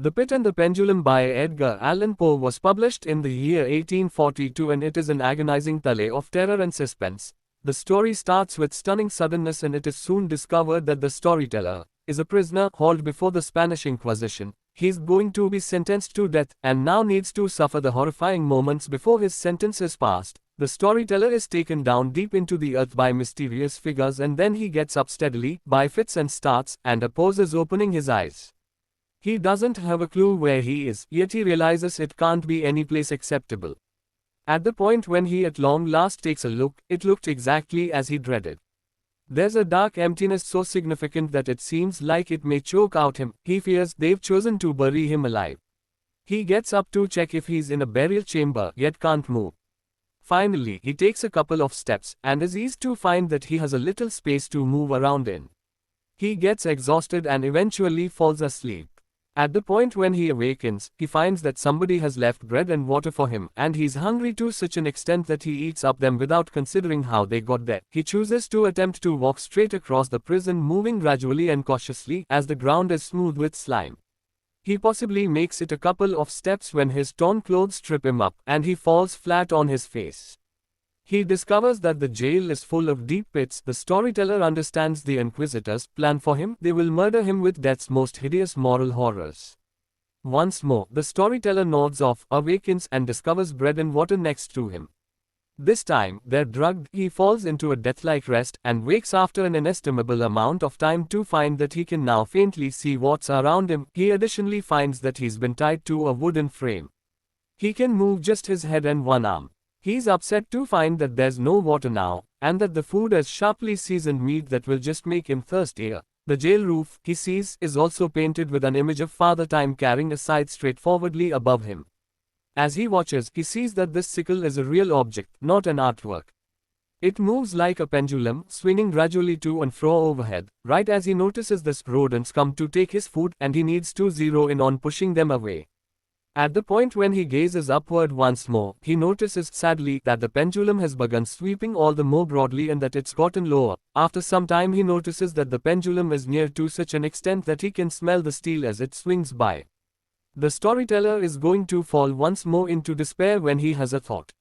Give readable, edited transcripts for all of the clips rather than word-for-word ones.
The Pit and the Pendulum by Edgar Allan Poe was published in the year 1842 and it is an agonizing tale of terror and suspense. The story starts with stunning suddenness and it is soon discovered that the storyteller is a prisoner hauled before the Spanish Inquisition. He is going to be sentenced to death and now needs to suffer the horrifying moments before his sentence is passed. The storyteller is taken down deep into the earth by mysterious figures and then he gets up steadily by fits and starts and opposes opening his eyes. He doesn't have a clue where he is, yet he realizes it can't be any place acceptable. At the point when he at long last takes a look, it looked exactly as he dreaded. There's a dark emptiness so significant that it seems like it may choke out him. He fears they've chosen to bury him alive. He gets up to check if he's in a burial chamber, yet can't move. Finally, he takes a couple of steps, and is eased to find that he has a little space to move around in. He gets exhausted and eventually falls asleep. At the point when he awakens, he finds that somebody has left bread and water for him, and he's hungry to such an extent that he eats up them without considering how they got there. He chooses to attempt to walk straight across the prison, moving gradually and cautiously, as the ground is smooth with slime. He possibly makes it a couple of steps when his torn clothes trip him up, and he falls flat on his face. He discovers that the jail is full of deep pits. The storyteller understands the Inquisitors' plan for him. They will murder him with death's most hideous moral horrors. Once more, the storyteller nods off, awakens, and discovers bread and water next to him. This time, they're drugged. He falls into a death-like rest, and wakes after an inestimable amount of time to find that he can now faintly see what's around him. He additionally finds that he's been tied to a wooden frame. He can move just his head and one arm. He's upset to find that there's no water now, and that the food is sharply seasoned meat that will just make him thirstier. The jail roof, he sees, is also painted with an image of Father Time carrying a scythe straightforwardly above him. As he watches, he sees that this sickle is a real object, not an artwork. It moves like a pendulum, swinging gradually to and fro overhead. Right as he notices the rodents come to take his food, and he needs to zero in on pushing them away. At the point when he gazes upward once more, he notices sadly that the pendulum has begun sweeping all the more broadly and that it's gotten lower. After some time he notices that the pendulum is near to such an extent that he can smell the steel as it swings by. The storyteller is going to fall once more into despair when he has a thought.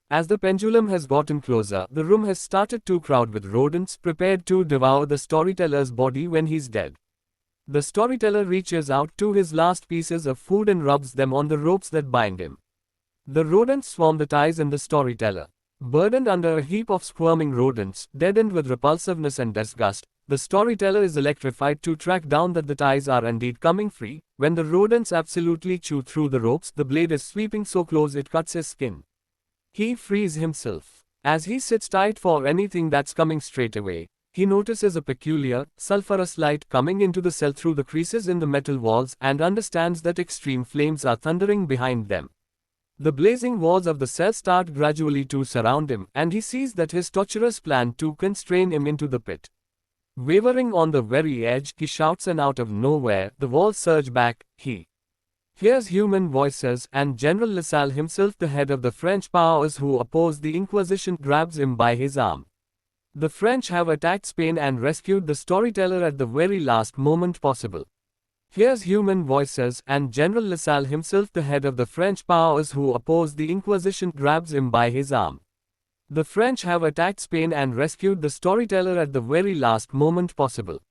As the pendulum has gotten closer, the room has started to crowd with rodents prepared to devour the storyteller's body when he's dead. The storyteller reaches out to his last pieces of food and rubs them on the ropes that bind him. The rodents swarm the ties in the storyteller. Burdened under a heap of squirming rodents, deadened with repulsiveness and disgust, the storyteller is electrified to track down that the ties are indeed coming free. When the rodents absolutely chew through the ropes, the blade is sweeping so close it cuts his skin. He frees himself. As he sits tight for anything that's coming straight away, he notices a peculiar, sulphurous light coming into the cell through the creases in the metal walls and understands that extreme flames are thundering behind them. The blazing walls of the cell start gradually to surround him, and he sees that his torturers plan to constrain him into the pit. Wavering on the very edge, he shouts, and out of nowhere, the walls surge back. He hears human voices, and General Lasalle himself, the head of the French powers who oppose the Inquisition, grabs him by his arm. The French have attacked Spain and rescued the storyteller at the very last moment possible. Hears human voices, and General Lasalle himself, the head of the French powers who oppose the Inquisition, grabs him by his arm. The French have attacked Spain and rescued the storyteller at the very last moment possible.